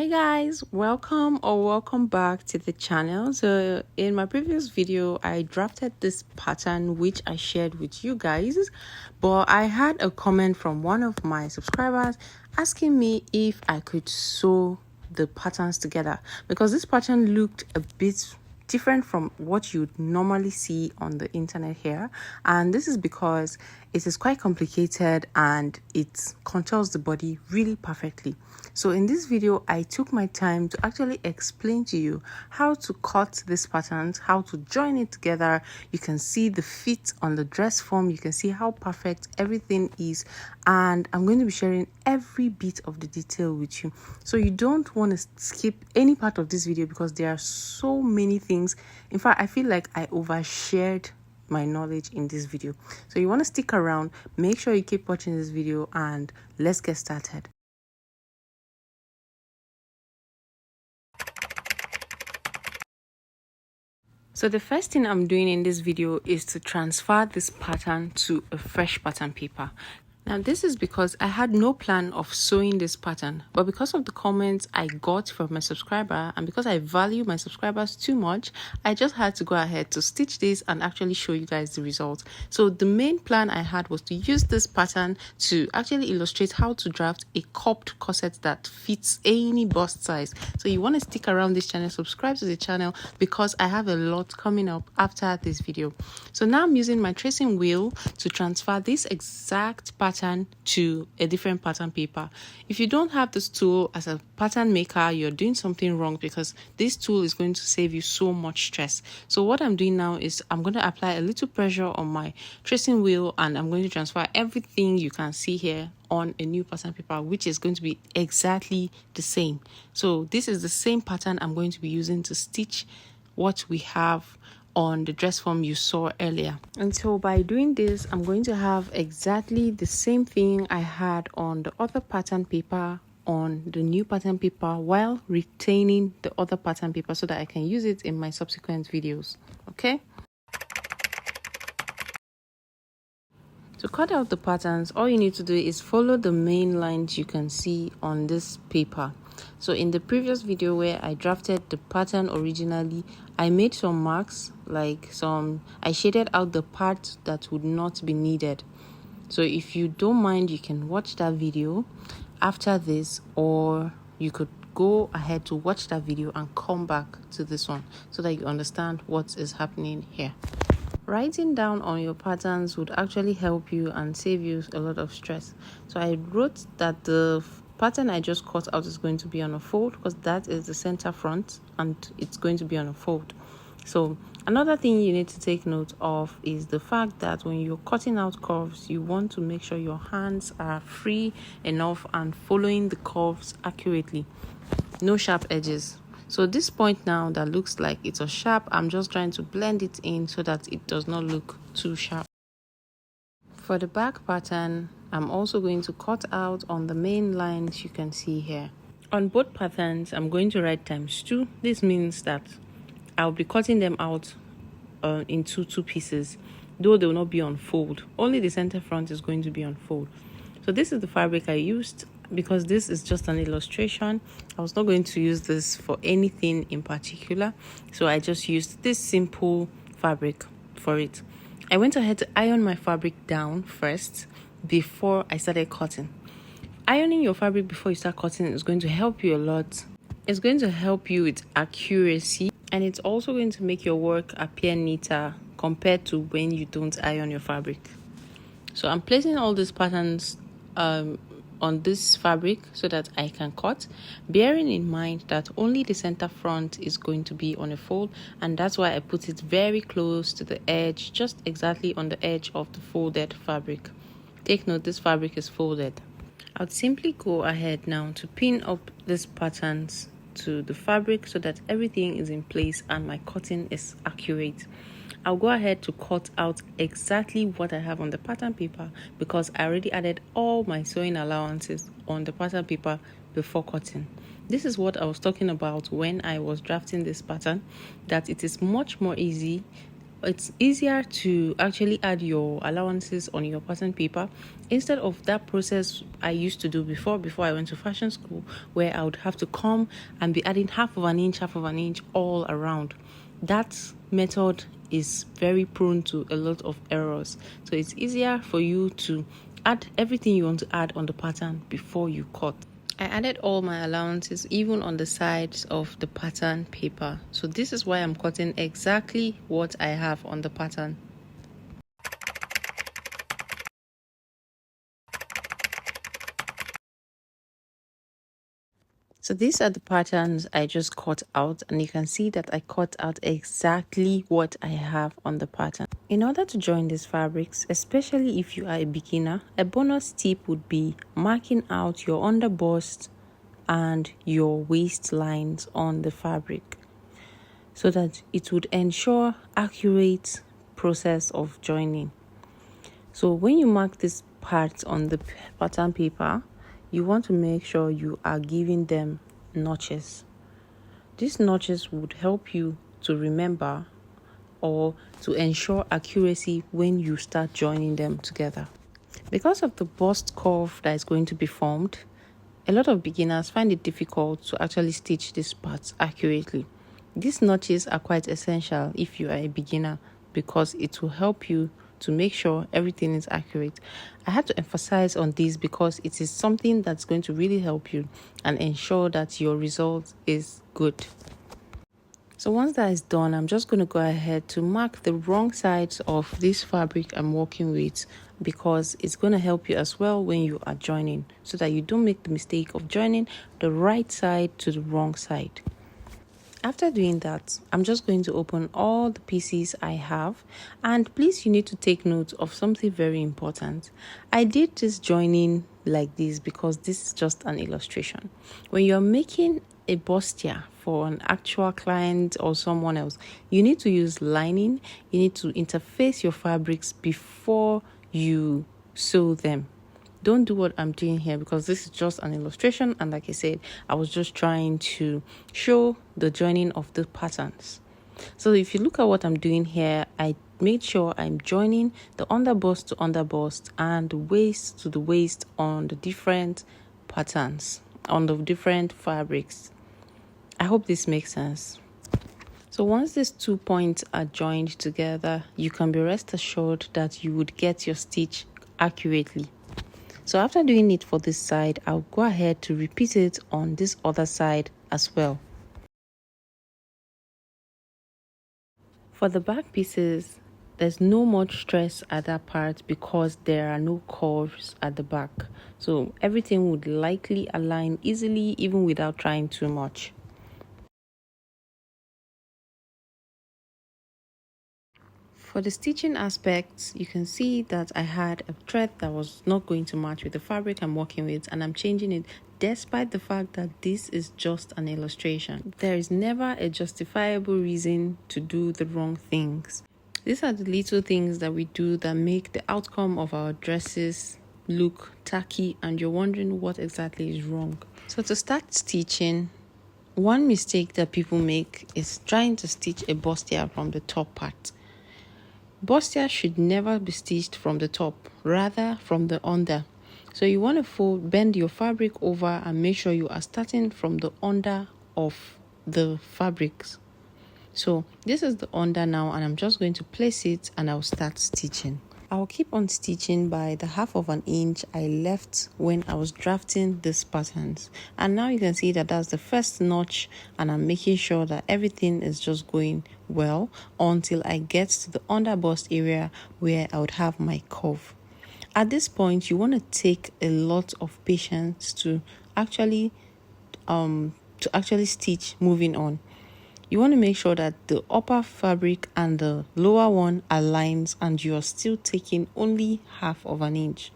Hey guys, welcome back to the channel. So in my previous video I drafted this pattern which I shared with you guys, but I had a comment from one of my subscribers asking me if I could sew the patterns together because this pattern looked a bit different from what you'd normally see on the internet here, and this is because it is quite complicated and it contours the body really perfectly. So in this video I took my time to actually explain to you how to cut this pattern, how to join it together. You can see the fit on the dress form, you can see how perfect everything is, and I'm going to be sharing every bit of the detail with you, so you don't want to skip any part of this video because there are so many things. In fact, I feel like I overshared my knowledge in this video, so you want to stick around. Make sure you keep watching this video and let's get started. So the first thing I'm doing in this video is to transfer this pattern to a fresh pattern paper. Now this is because I had no plan of sewing this pattern, but because of the comments I got from my subscriber and because I value my subscribers too much, I just had to go ahead to stitch this and actually show you guys the results. So the main plan I had was to use this pattern to actually illustrate how to draft a cupped corset that fits any bust size. So you want to stick around this channel, subscribe to the channel, because I have a lot coming up after this video. So now I'm using my tracing wheel to transfer this exact pattern to a different pattern paper. If you don't have this tool as a pattern maker, you're doing something wrong, because this tool is going to save you so much stress. So what I'm doing now is I'm going to apply a little pressure on my tracing wheel and I'm going to transfer everything you can see here on a new pattern paper, which is going to be exactly the same. So this is the same pattern I'm going to be using to stitch what we have on the dress form you saw earlier. And so by doing this, I'm going to have exactly the same thing I had on the other pattern paper on the new pattern paper, while retaining the other pattern paper so that I can use it in my subsequent videos. Okay, to cut out the patterns, all you need to do is follow the main lines you can see on this paper. So in the previous video where I drafted the pattern originally, I made some marks, I shaded out the parts that would not be needed. So if you don't mind, you can watch that video after this, or you could go ahead to watch that video and come back to this one so that you understand what is happening here. Writing down on your patterns would actually help you and save you a lot of stress. So I wrote that the pattern I just cut out is going to be on a fold, because that is the center front and it's going to be on a fold. So another thing you need to take note of is the fact that when you're cutting out curves, you want to make sure your hands are free enough and following the curves accurately. No sharp edges. So this point now that looks like it's a sharp, I'm just trying to blend it in so that it does not look too sharp. For the back pattern, I'm also going to cut out on the main lines you can see here. On both patterns, I'm going to write ×2. This means that I'll be cutting them out into two pieces, though they will not be on fold. Only the center front is going to be on fold. So this is the fabric I used, because this is just an illustration. I was not going to use this for anything in particular, so I just used this simple fabric for it. I went ahead to iron my fabric down first before I started cutting. Ironing your fabric before you start cutting is going to help you a lot. It's going to help you with accuracy, and it's also going to make your work appear neater compared to when you don't iron your fabric. So I'm placing all these patterns on this fabric so that I can cut, bearing in mind that only the center front is going to be on a fold, and that's why I put it very close to the edge, just exactly on the edge of the folded fabric. Take note, this fabric is folded. I'll simply go ahead now to pin up these patterns to the fabric so that everything is in place and my cutting is accurate. I'll go ahead to cut out exactly what I have on the pattern paper, because I already added all my sewing allowances on the pattern paper before cutting. This is what I was talking about when I was drafting this pattern, that it is much more easy it's easier to actually add your allowances on your pattern paper instead of that process I used to do before I went to fashion school, where I would have to come and be adding half of an inch all around. That method is very prone to a lot of errors, so it's easier for you to add everything you want to add on the pattern before you cut. I added all my allowances even on the sides of the pattern paper. So this is why I'm cutting exactly what I have on the pattern. So these are the patterns I just cut out, and you can see that I cut out exactly what I have on the pattern. In order to join these fabrics, especially if you are a beginner, a bonus tip would be marking out your underbust and your waist lines on the fabric, so that it would ensure accurate process of joining. So when you mark this part on the pattern paper, you want to make sure you are giving them notches. These notches would help you to remember or to ensure accuracy when you start joining them together. Because of the bust curve that is going to be formed, a lot of beginners find it difficult to actually stitch these parts accurately. These notches are quite essential if you are a beginner, because it will help you to make sure everything is accurate. I had to emphasize on this because it is something that's going to really help you and ensure that your result is good. So once that is done, I'm just going to go ahead to mark the wrong sides of this fabric I'm working with, because it's going to help you as well when you are joining, so that you don't make the mistake of joining the right side to the wrong side. After doing that, I'm just going to open all the pieces I have, and please, you need to take note of something very important. I did this joining like this because this is just an illustration. When you're making a bustier for an actual client or someone else, you need to use lining. You need to interface your fabrics before you sew them. Don't do what I'm doing here, because this is just an illustration, and like I said, I was just trying to show the joining of the patterns. So if you look at what I'm doing here, I made sure I'm joining the underbust to underbust and the waist to the waist on the different patterns, on the different fabrics. I hope this makes sense. So once these 2 points are joined together, you can be rest assured that you would get your stitch accurately. So after doing it for this side, I'll go ahead to repeat it on this other side as well. For the back pieces, there's no much stress at that part because there are no curves at the back. So everything would likely align easily even without trying too much. For the stitching aspects, you can see that I had a thread that was not going to match with the fabric I'm working with, and I'm changing it despite the fact that this is just an illustration. There is never a justifiable reason to do the wrong things. These are the little things that we do that make the outcome of our dresses look tacky, and you're wondering what exactly is wrong. So to start stitching, one mistake that people make is trying to stitch a bustier from the top part. Bustier should never be stitched from the top, rather from the under. So you want to bend your fabric over and make sure you are starting from the under of the fabrics. So this is the under now, and I'm just going to place it and I'll start stitching. I'll keep on stitching by the half of an inch I left when I was drafting these patterns. And now you can see that that's the first notch, and I'm making sure that everything is just going well until I get to the underbust area where I would have my curve. At this point, you want to take a lot of patience to actually stitch moving on. You want to make sure that the upper fabric and the lower one aligns, and you're still taking only half of an inch.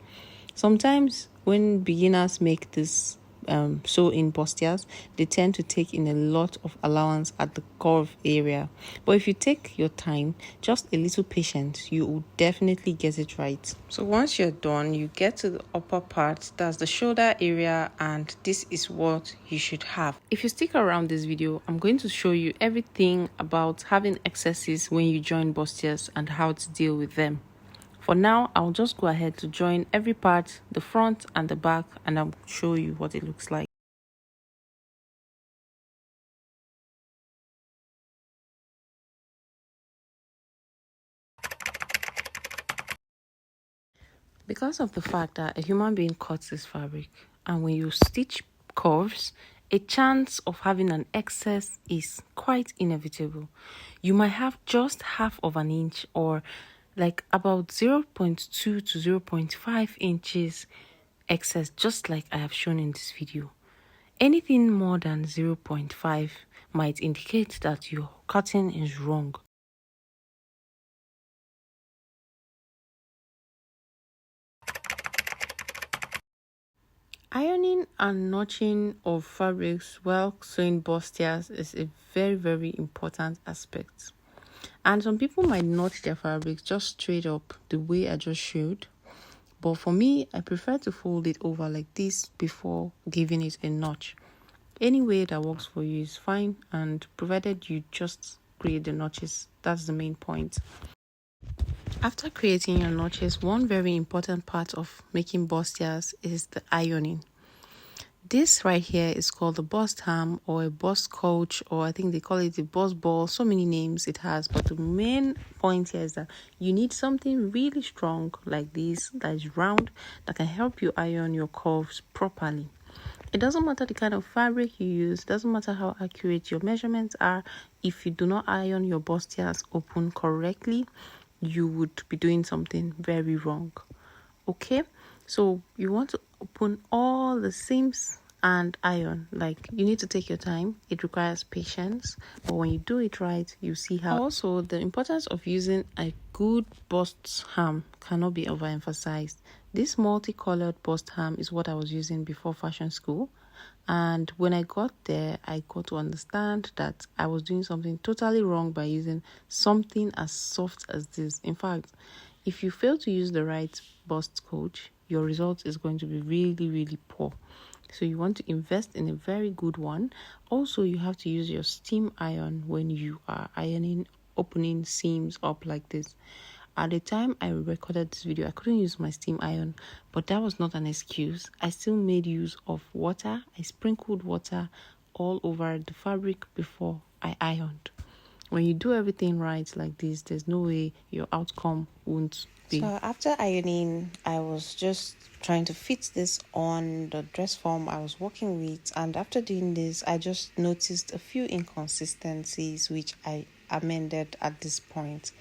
Sometimes when beginners make this sew in bustiers, they tend to take in a lot of allowance at the curve area. But if you take your time, just a little patience, you will definitely get it right. So once you're done, you get to the upper part, that's the shoulder area, and this is what you should have. If you stick around this video, I'm going to show you everything about having excesses when you join bustiers and how to deal with them. For now, I'll just go ahead to join every part, the front and the back, and I'll show you what it looks like. Because of the fact that a human being cuts this fabric, and when you stitch curves, a chance of having an excess is quite inevitable. You might have just half of an inch or like about 0.2 to 0.5 inches excess, just like I have shown in this video. Anything more than 0.5 might indicate that your cutting is wrong. Ironing and notching of fabrics while sewing bustiers is a very important aspect. And some people might notch their fabrics just straight up the way I just showed. But for me, I prefer to fold it over like this before giving it a notch. Any way that works for you is fine, and provided you just create the notches, that's the main point. After creating your notches, one very important part of making bustiers is the ironing. This right here is called the bust ham or a bust coach, or I think they call it the bust ball. So many names it has, but the main point here is that you need something really strong like this that is round that can help you iron your curves properly. It doesn't matter the kind of fabric you use, it doesn't matter how accurate your measurements are. If you do not iron your bustiers open correctly, you would be doing something very wrong. Okay, so you want to open all the seams and iron. Like, you need to take your time, it requires patience, but when you do it right, you see how. Also, the importance of using a good bust ham cannot be overemphasized. This multicolored bust ham is what I was using before fashion school, and when I got there, I got to understand that I was doing something totally wrong by using something as soft as this. In fact, if you fail to use the right bust coach, your result is going to be really poor. So you want to invest in a very good one. Also, you have to use your steam iron when you are ironing, opening seams up like this. At the time I recorded this video, I couldn't use my steam iron, but that was not an excuse. I still made use of water. I sprinkled water all over the fabric before I ironed. When you do everything right like this, there's no way your outcome won't be. So after ironing, I was just trying to fit this on the dress form I was working with, and after doing this, I just noticed a few inconsistencies which I amended at this point.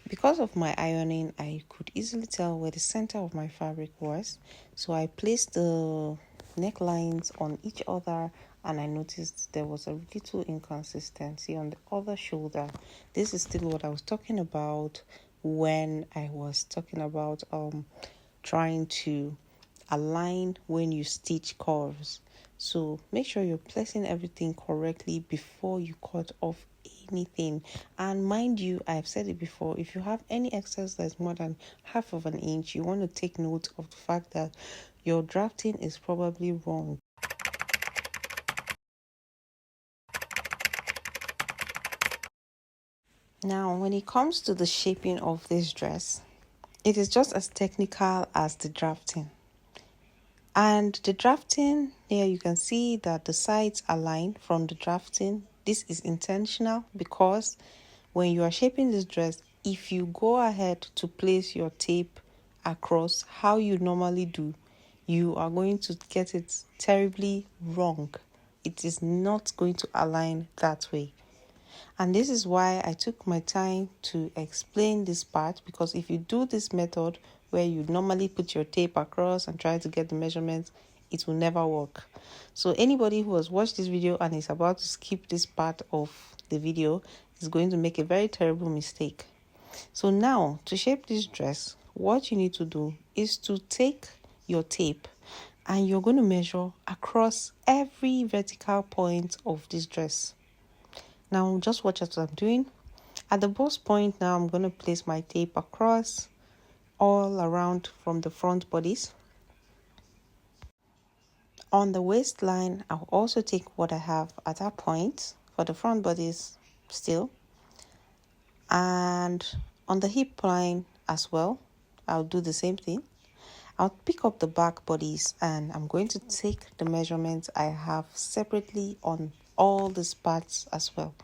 Because of my ironing, I could easily tell where the center of my fabric was, so I placed the necklines on each other, and I noticed there was a little inconsistency on the other shoulder. This is still what I was talking about when I was talking about trying to align when you stitch curves. So make sure you're placing everything correctly before you cut off anything. And mind you, I've said it before, if you have any excess that's more than half of an inch, you want to take note of the fact that your drafting is probably wrong. Now, when it comes to the shaping of this dress, it is just as technical as the drafting. And the drafting, here you can see that the sides align from the drafting. This is intentional because when you are shaping this dress, if you go ahead to place your tape across how you normally do, you are going to get it terribly wrong. It is not going to align that way. And this is why I took my time to explain this part, because if you do this method where you normally put your tape across and try to get the measurements, it will never work. So anybody who has watched this video and is about to skip this part of the video is going to make a very terrible mistake. So now, to shape this dress, what you need to do is to take your tape and you're going to measure across every vertical point of this dress. Now just watch what I'm doing. At the bust point now, I'm going to place my tape across all around from the front bodies. On the waistline, I'll also take what I have at that point for the front bodies still. And on the hip line as well, I'll do the same thing. I'll pick up the back bodies and I'm going to take the measurements I have separately on all these parts as well.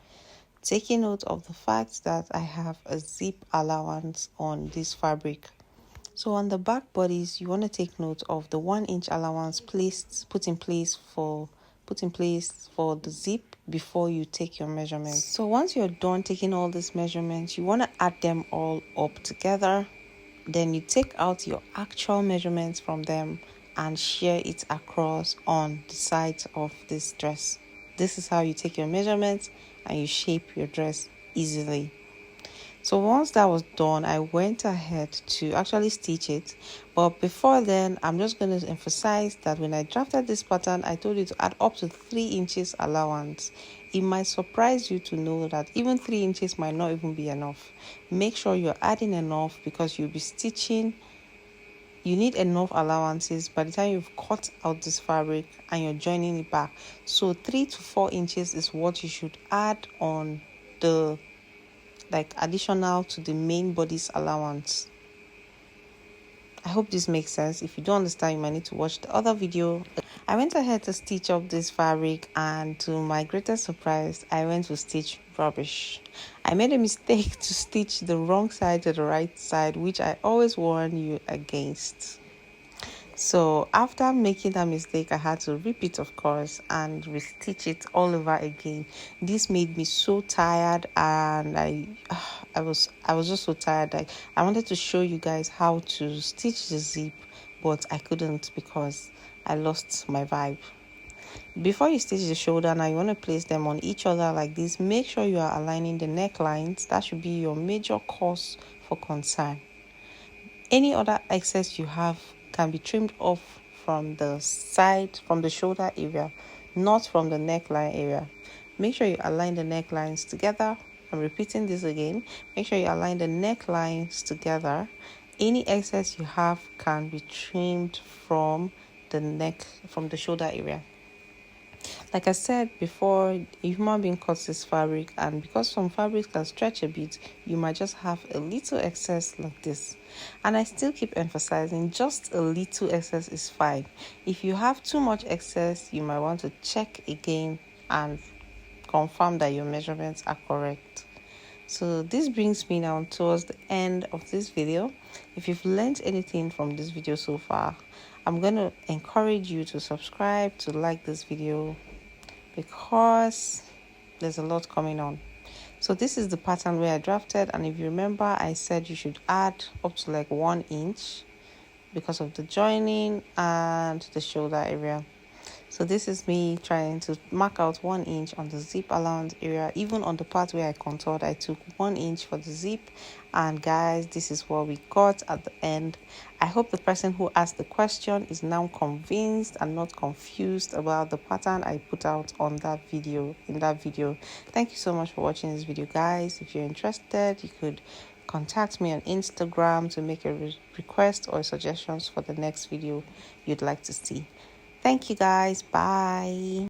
Taking note of the fact that I have a zip allowance on this fabric. So on the back bodies, you want to take note of the 1 inch allowance put in place for the zip before you take your measurements. So once you're done taking all these measurements, you want to add them all up together. Then you take out your actual measurements from them and share it across on the sides of this dress. This is how you take your measurements and you shape your dress easily. So once that was done, I went ahead to actually stitch it. But before then, I'm just going to emphasize that when I drafted this pattern, I told you to add up to 3 inches allowance. It might surprise you to know that even 3 inches might not even be enough. Make sure you're adding enough because you'll be stitching. You need enough allowances by the time you've cut out this fabric and you're joining it back. So 3 to 4 inches is what you should add on the additional to the main body's allowance. I hope this makes sense. If you don't understand, you might need to watch the other video. I went ahead to stitch up this fabric and to my greatest surprise, I went to stitch rubbish. I made a mistake to stitch the wrong side to the right side, which I always warn you against. So after making that mistake, I had to repeat, of course, and restitch it all over again. This made me so tired, and I was just so tired. I wanted to show you guys how to stitch the zip, but I couldn't because I lost my vibe. Before you stitch the shoulder, now you want to place them on each other like this. Make sure you are aligning the necklines. That should be your major cause for concern. Any other excess you have can be trimmed off from the side, from the shoulder area, not from the neckline area. Make sure you align the necklines together. I'm repeating this again. Make sure you align the necklines together. Any excess you have can be trimmed from the shoulder area. Like I said before, a human being cuts this fabric, and because some fabrics can stretch a bit, you might just have a little excess like this. And I still keep emphasizing just a little excess is fine. If you have too much excess, you might want to check again and confirm that your measurements are correct. So this brings me now towards the end of this video. If you've learned anything from this video so far, I'm going to encourage you to subscribe, to like this video, because there's a lot coming on. So this is the pattern where I drafted, and if you remember, I said you should add up to 1 inch because of the joining and the shoulder area. So this is me trying to mark out 1 inch on the zip allowance area. Even on the part where I contoured, I took 1 inch for the zip. And guys, this is what we got at the end. I hope the person who asked the question is now convinced and not confused about the pattern I put out on that video. Thank you so much for watching this video, guys. If you're interested, you could contact me on Instagram to make a request or suggestions for the next video you'd like to see. Thank you, guys. Bye.